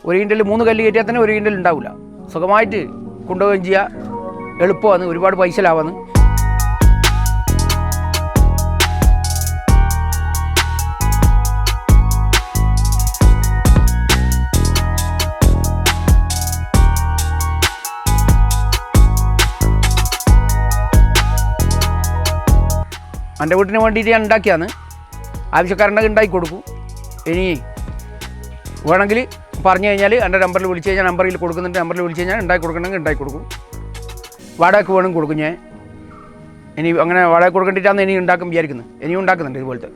ഒരു കിൻഡൽ 3 കല്ല് കയറ്റിയാൽ തന്നെ 1 കിൻഡൽ ഉണ്ടാവില്ല. സുഖമായിട്ട് കൊണ്ടുപോവുകയും ചെയ്യുക, എളുപ്പമാണ്, ഒരുപാട് പൈസ ലാഭമാണ്. എൻ്റെ വീട്ടിന് വേണ്ടിയിട്ട് ഞാൻ ഉണ്ടാക്കിയാണ്. ആവശ്യക്കാരുണ്ടെങ്കിൽ ഉണ്ടാക്കി കൊടുക്കും. ഇനി വേണമെങ്കിൽ പറഞ്ഞു കഴിഞ്ഞാൽ എൻ്റെ നമ്പറിൽ വിളിച്ച് കഴിഞ്ഞാൽ, നമ്പറിൽ കൊടുക്കുന്നുണ്ട്, നമ്പറിൽ വിളിച്ച് കഴിഞ്ഞാൽ ഉണ്ടാക്കി കൊടുക്കണമെങ്കിൽ ഉണ്ടാക്കി കൊടുക്കും. വാടകയ്ക്ക് വേണമെങ്കിൽ കൊടുക്കും ഞാൻ. ഇനി അങ്ങനെ വാടക കൊടുക്കേണ്ടിയിട്ടാണ് ഇനി ഉണ്ടാക്കും വിചാരിക്കുന്നത്. ഇനിയും ഉണ്ടാക്കുന്നുണ്ട് ഇതുപോലത്തെ.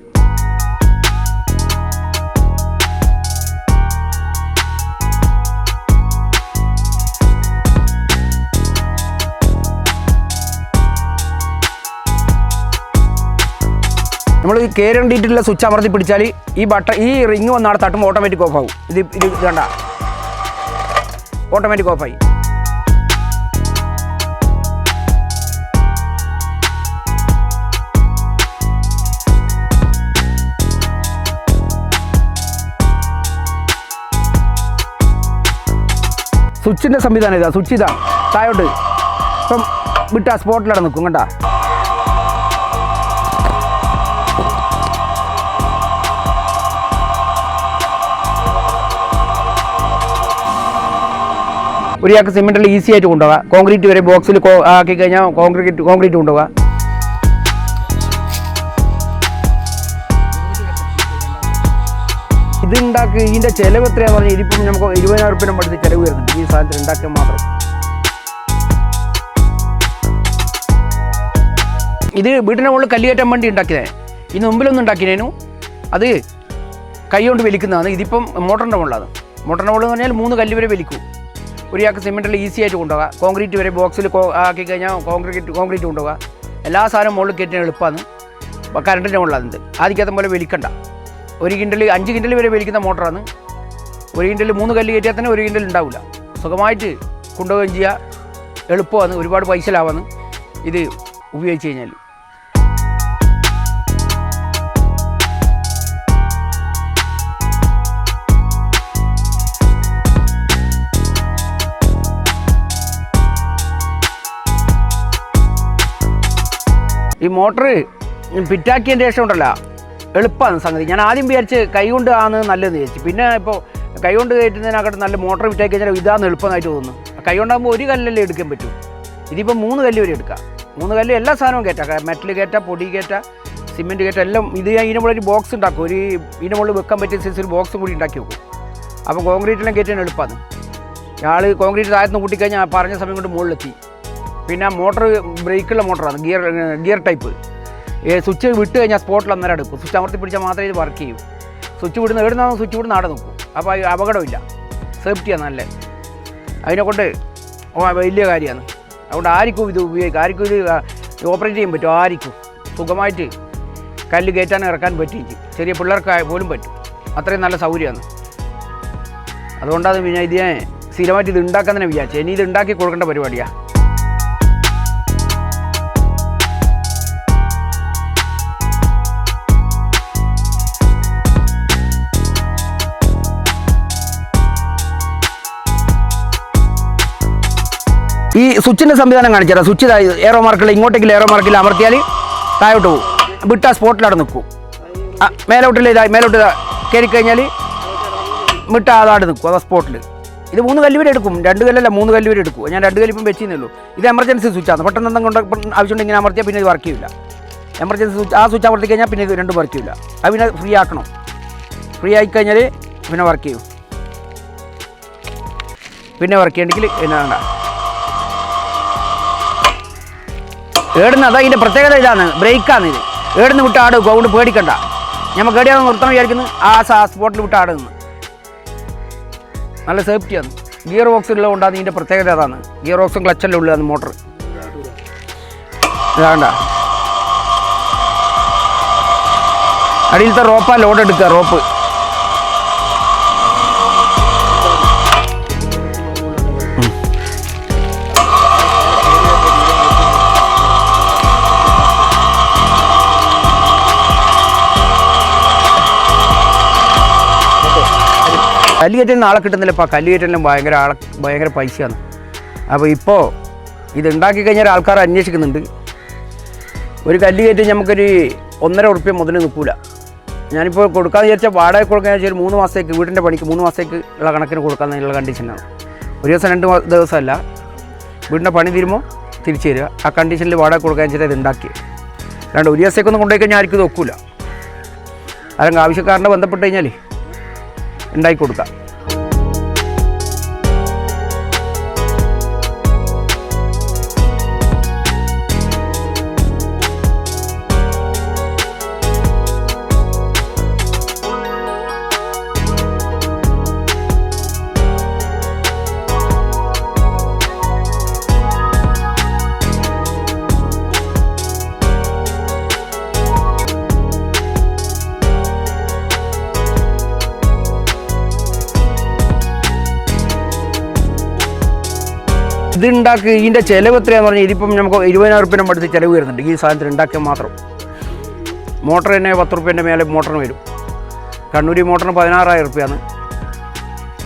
നമ്മൾ കയറേണ്ടിയിട്ടുള്ള സ്വിച്ച് അമർത്തി പിടിച്ചാൽ ഈ റിങ് വന്നാണ് തട്ടുമ്പോൾ ഓട്ടോമാറ്റിക് ഓഫ് ആവും. ഇത് കണ്ട ഓട്ടോമാറ്റിക് ഓഫായി. സ്വിച്ചിൻ്റെ സംവിധാനം ഇതാ. സ്വിച്ച് ഇതാ താഴോട്ട് ഇപ്പം വിട്ടാ സ്പോട്ടിലവിടെ നിൽക്കും. കണ്ടാ ഒരാൾക്ക് സിമെൻറ്റിൽ ഈസി ആയിട്ട് കൊണ്ടുപോകാം. കോൺക്രീറ്റ് വരെ ബോക്സിൽ ആക്കി കഴിഞ്ഞാൽ കോൺക്രീറ്റ് കൊണ്ടുപോകാം. ഇത് ഉണ്ടാക്കി ഇതിൻ്റെ ചിലവ് എത്രയാണെന്ന് പറഞ്ഞാൽ ഇതിപ്പം നമുക്ക് 20,000 റുപ്യ അടുത്ത് ചിലവ് വരുന്നുണ്ട് ഈ സാധനത്തിൽ ഉണ്ടാക്കിയാൽ മാത്രം. ഇത് വീട്ടിൻ്റെ മുകളിൽ കല്ല് കയറ്റാൻ വേണ്ടി ഉണ്ടാക്കിയതാണ്. ഇതിന് മുമ്പിലൊന്നും ഉണ്ടാക്കിയതിനു അത് കൈ കൊണ്ട് വലിക്കുന്നതാണ്. ഇതിപ്പം മോട്ടറിൻ്റെ മുകളിലാണ്. മോട്ടറിൻ്റെ മുകളിൽ എന്ന് പറഞ്ഞാൽ 3 കല്ല് വരെ വലിക്കും. ഒരാൾക്ക് സിമെൻറ്റിൽ ഈസി ആയിട്ട് കൊണ്ടുപോകാം. കോൺക്രീറ്റ് വരെ ബോക്സിൽ ആക്കി കഴിഞ്ഞാൽ കോൺക്രീറ്റ് കൊണ്ടുപോകാം. എല്ലാ സാധനവും മുകളിൽ കയറ്റാൻ എളുപ്പമാണ്. കറണ്ടിൻ്റെ മുകളിലാണ്. ആദ്യത്തെ പോലെ വലിക്കണ്ട. 1 കിൻഡൽ 5 കിൻഡൽ വരെ വലിക്കുന്ന മോട്ടറാണ്. 1 കിൻഡൽ 3 കല്ല് കയറ്റിയാൽ തന്നെ 1 കിൻഡൽ ഉണ്ടാവില്ല. സുഖമായിട്ട് കൊണ്ടുപോവുകയും ചെയ്യുക, എളുപ്പമാണ്, ഒരുപാട് പൈസ ലാഭമാണ് ഇത് ഉപയോഗിച്ച് കഴിഞ്ഞാൽ. ഈ മോട്ടർ ഫിറ്റാക്കിയതിൻ്റെ ശേഷം ഉണ്ടല്ലോ എളുപ്പമാണ് സംഗതി. ഞാൻ ആദ്യം വിചാരിച്ച് കൈ കൊണ്ട് ആണ് നല്ലതെന്ന് വിചാരിച്ചു. പിന്നെ ഇപ്പോൾ കൈ കൊണ്ട് കയറ്റുന്നതിനകത്ത് നല്ല മോട്ടർ ഫിറ്റാക്കി കഴിഞ്ഞാൽ ഇതാണ് എളുപ്പമായിട്ട് തോന്നുന്നു. കൈ കൊണ്ടാകുമ്പോൾ 1 കല്ലല്ലേ എടുക്കാൻ പറ്റൂ. ഇതിപ്പോൾ 3 കല്ല് വരെ എടുക്കാം. 3 കല്ല് എല്ലാ സാധനവും കയറ്റാം. മെറ്റൽ കയറ്റാം, പൊടി കയറ്റാം, സിമെൻറ്റ് കയറ്റാം, എല്ലാം. ഇത് ഇതിൻ്റെ മുകളിൽ ഒരു ബോക്സ് ഉണ്ടാക്കും. ഇതിൻ്റെ മുകളിൽ വെക്കാൻ പറ്റിയ സൈസ് ഒരു ബോക്സും കൂടി ഉണ്ടാക്കി വെക്കും. അപ്പോൾ കോൺക്രീറ്റെല്ലാം കയറ്റാൻ എളുപ്പമാണ്. ആൾ കോൺക്രീറ്റ് താഴത്തുനിന്ന് കൂട്ടിക്കഴിഞ്ഞാൽ പറഞ്ഞ സമയം കൊണ്ട് മുകളിലെത്തി. പിന്നെ മോട്ടർ ബ്രേക്കുള്ള മോട്ടറാണ്, ഗിയർ ടൈപ്പ്. സ്വിച്ച് വിട്ട് കഴിഞ്ഞാൽ സ്പോട്ടിൽ അന്നേരം എടുക്കും. സ്വിച്ച് അമർത്തി പിടിച്ചാൽ മാത്രമേ ഇത് വർക്ക് ചെയ്യൂ. സ്വിച്ച് വിടുന്ന എവിടുന്നാണ് സ്വിച്ച് വിടുന്ന അവിടെ നിൽക്കും. അപ്പോൾ അപകടമില്ല, സേഫ്റ്റിയാണ് നല്ല. അതിനെക്കൊണ്ട് വലിയ കാര്യമാണ്. അതുകൊണ്ട് ആർക്കും ഇത് ഉപയോഗിക്കാം, ആർക്കും ഇത് ഓപ്പറേറ്റ് ചെയ്യാൻ പറ്റും. ആർക്കും സുഖമായിട്ട് കല്ല് കയറ്റാൻ ഇറക്കാൻ പറ്റും. ചെറിയ പിള്ളേർക്ക് പോലും പറ്റും. അത്രയും നല്ല സൗകര്യമാണ്. അതുകൊണ്ടാണ് പിന്നെ ഇതിനെ സ്ഥിരമായിട്ട് ഇത് ഉണ്ടാക്കാൻ തന്നെ വിചാരിച്ചു. ഇനി ഇത് ഉണ്ടാക്കി കൊടുക്കേണ്ട പരിപാടിയാണ്. ഈ സ്വിച്ചിൻ്റെ സംവിധാനം കാണിച്ചാൽ സ്വിച്ച് ഏറോ മാർക്കിൽ ഇങ്ങോട്ടേക്ക് ഏറോ മാർക്കിൽ അമർത്തിയാൽ താഴോട്ട് പോകും. വിട്ടാൽ സ്പോട്ടിലവിടെ നിൽക്കും. മേലോട്ടില്ല മേലോട്ട് കയറിക്കഴിഞ്ഞാൽ വിട്ടാൽ അതാട് നിൽക്കും. അതാ സ്പോട്ടിൽ. ഇത് 3 കല്ല് വരെ എടുക്കും. 2 കല്ലല്ല 3 കല്ല് വരെ എടുക്കും. ഞാൻ 2 കല്ല് ഇപ്പം വെച്ചിരുന്നുള്ളൂ. ഇത് എമർജൻസി സ്വിച്ചാണ്. പെട്ടെന്ന് എന്തെങ്കിലും ആവശ്യമുണ്ടെങ്കിൽ ഇങ്ങനെ അമർത്തിയാൽ പിന്നെ ഇത് വർക്ക് ചെയ്യില്ല. എമർജൻസി സ്വിച്ച് ആ സ്വിച്ച് അമർത്തി കഴിഞ്ഞാൽ പിന്നെ ഇത് 2 വർക്ക് ചെയ്യില്ല. അത് പിന്നെ ഫ്രീ ആക്കണം. ഫ്രീ ആയിക്കഴിഞ്ഞാൽ പിന്നെ വർക്ക് ചെയ്യും. പിന്നെ വർക്ക് ചെയ്യണമെങ്കിൽ പിന്നെ വേണ്ട. ഏടുന്ന അതാ ഇതിൻ്റെ പ്രത്യേകത. ഇതാണ് ബ്രേക്കാണ്. ഇത് ഏടുന്ന് വിട്ട് ആട് വെക്കും. അതുകൊണ്ട് പേടിക്കണ്ട. നമുക്ക് എവിടെയാണ് നിർത്തണം വിചാരിക്കുന്നു ആ സ്പോട്ടിൽ വിട്ട് ആട് നിന്ന്. നല്ല സേഫ്റ്റിയാണ്. ഗിയർ ബോക്സ് ഉള്ളതുകൊണ്ടാണ് ഇതിൻ്റെ പ്രത്യേകത. അതാണ് ഗിയർ ബോക്സും ക്ലച്ചെല്ലാം ഉള്ളതാണ് മോട്ടർ. ഇതാണ്ട അടിയിലത്തെ റോപ്പാ ലോഡ് എടുക്കുക. റോപ്പ് കല്ല് കയറ്റൽ നാളെ കിട്ടുന്നില്ലപ്പാ. കല്ല് കയറ്റലിനും ഭയങ്കര പൈസയാണ്. അപ്പോൾ ഇപ്പോൾ ഇതുണ്ടാക്കി കഴിഞ്ഞാൽ ആൾക്കാർ അന്വേഷിക്കുന്നുണ്ട്. ഒരു കല്ല് കയറ്റി നമുക്കൊരു 1.5 ഉറുപ്പ്യ മുതൽ നിൽക്കില്ല. ഞാനിപ്പോൾ കൊടുക്കാമെന്ന് വിചാരിച്ചാൽ വാടക കൊടുക്കാൻ വെച്ചാൽ 3 മാസത്തേക്ക് വീടിൻ്റെ പണിക്ക് 3 മാസത്തേക്ക് ഉള്ള കണക്കിന് കൊടുക്കാമെന്നുള്ള കണ്ടീഷനാണ്. ഒരു ദിവസം 2 ദിവസമല്ല, വീടിൻ്റെ പണി തീരുമ്പോൾ തിരിച്ചു തരിക. ആ കണ്ടീഷനിൽ വാടക കൊടുക്കാൻ വെച്ചിട്ട് ഇത് ഉണ്ടാക്കി. അല്ലാണ്ട് ഒരു ദിവസത്തേക്കൊന്നും കൊണ്ടുപോയി കഴിഞ്ഞാൽ ആർക്കും നോക്കൂല. അല്ലെങ്കിൽ ആവശ്യക്കാരനെ ബന്ധപ്പെട്ട് കഴിഞ്ഞാൽ ഉണ്ടാക്കി കൊടുക്കാം. ഇതുണ്ടാക്കി ഇതിൻ്റെ ചിലവ് എത്രയാണെന്ന് പറഞ്ഞാൽ ഇതിപ്പം നമുക്ക് 20,000 ഉറുപ്പ്യ അടുത്ത് ചിലവ് വരുന്നുണ്ട് ഈ സാധനത്തിന് ഉണ്ടാക്കിയാൽ മാത്രം. മോട്ടർ തന്നെ 10 ഉറുപ്പ്യൻ്റെ മേലെ മോട്ടറിന് വരും. കണ്ണൂർ മോട്ടറിന് 16,000 ഉറുപ്പ്യാണ്.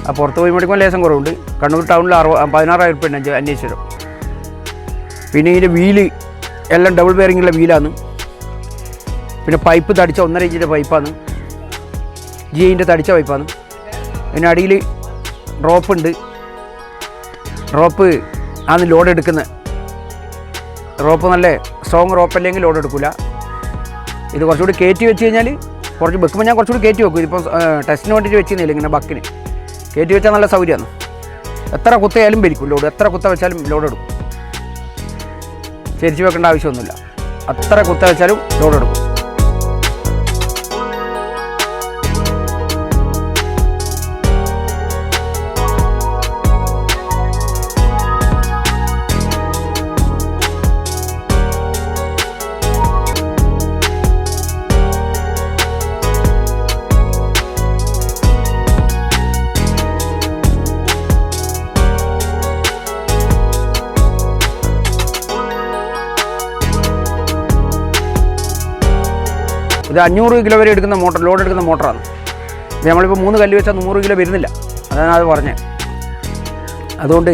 ആ പുറത്ത് പോയി മേടിക്കുമ്പോൾ ലേശം കുറവുണ്ട്. കണ്ണൂർ ടൗണിൽ 16,000 ഉറുപ്പ്യ അന്വേഷിച്ചു വരും. പിന്നെ ഇതിൻ്റെ വീല് എല്ലാം ഡബിൾ ബെയറിങ്ങുള്ള വീലാണ്. പിന്നെ പൈപ്പ് തടിച്ച 1.5 ഇഞ്ചിൻ്റെ പൈപ്പാണ്. ജിൻ്റെ തടിച്ച പൈപ്പാണ്. പിന്നെ അടിയിൽ റോപ്പുണ്ട്. റോപ്പ് ആണ് ലോഡ് എടുക്കുന്നത്. റോപ്പ് നല്ല സ്ട്രോങ് റോപ്പ് അല്ലെങ്കിൽ ലോഡ് എടുക്കില്ല. ഇത് കുറച്ചുകൂടി കയറ്റി വെച്ച് കഴിഞ്ഞാൽ കുറച്ച് വെക്കുമ്പോൾ ഞാൻ കുറച്ചുകൂടി കയറ്റി വെക്കും. ഇതിപ്പോൾ ടെസ്റ്റിന് വേണ്ടിയിട്ട് വെച്ചിരുന്നില്ല, ഇങ്ങനെ ബക്കിന് കയറ്റി വെച്ചാൽ നല്ല സൗകര്യമാണ്. എത്ര കുത്തയാലും ഭരിക്കും ലോഡ്. എത്ര കുത്ത വെച്ചാലും ലോഡ് എടുക്കും. ചരിച്ച് വെക്കേണ്ട ആവശ്യമൊന്നുമില്ല. എത്ര കുത്ത വെച്ചാലും ലോഡ് എടുക്കും. ഇത് 500 കിലോ വരെ എടുക്കുന്ന മോട്ടർ, ലോഡ് എടുക്കുന്ന മോട്ടറാണ്. ഇത് നമ്മളിപ്പോൾ 3 കല്ല് വെച്ചാൽ 100 കിലോ വരുന്നില്ല. അതാണ് അത് പറഞ്ഞത്. അതുകൊണ്ട്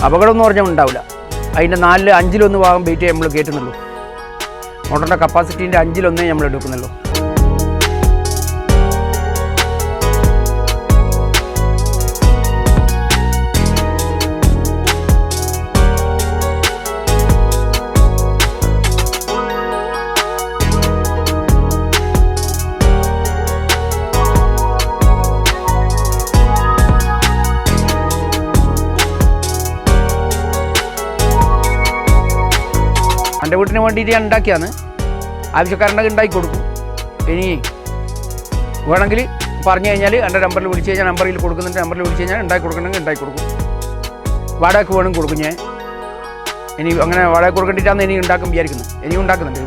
അപകടമെന്ന് പറഞ്ഞാൽ ഉണ്ടാവില്ല. അതിൻ്റെ 4-5 ഭാഗം വെയിറ്റ് നമ്മൾ കയറ്റുന്നുള്ളൂ. മോട്ടറിൻ്റെ കപ്പാസിറ്റീൻ്റെ 5 നമ്മൾ എടുക്കുന്നുള്ളൂ. എൻ്റെ വീട്ടിന് വേണ്ടിയിട്ട് ഞാൻ ഉണ്ടാക്കിയാണ്. ആവശ്യക്കാരനൊക്കെ ഉണ്ടാക്കി കൊടുക്കും. ഇനി വേണമെങ്കിൽ പറഞ്ഞു കഴിഞ്ഞാൽ എൻ്റെ നമ്പറിൽ വിളിച്ച് കഴിഞ്ഞാൽ നമ്പറിൽ കൊടുക്കുന്നുണ്ട്. നമ്പറിൽ വിളിച്ച് കഴിഞ്ഞാൽ ഉണ്ടാക്കി കൊടുക്കണമെങ്കിൽ ഉണ്ടാക്കി കൊടുക്കും. വാടകയ്ക്ക് വേണം കൊടുക്കും ഞാൻ. ഇനി അങ്ങനെ വാടക കൊടുക്കേണ്ടിയിട്ടാണ് ഇനി ഉണ്ടാക്കും വിചാരിക്കുന്നത്. ഇനിയും ഉണ്ടാക്കുന്നുണ്ട്.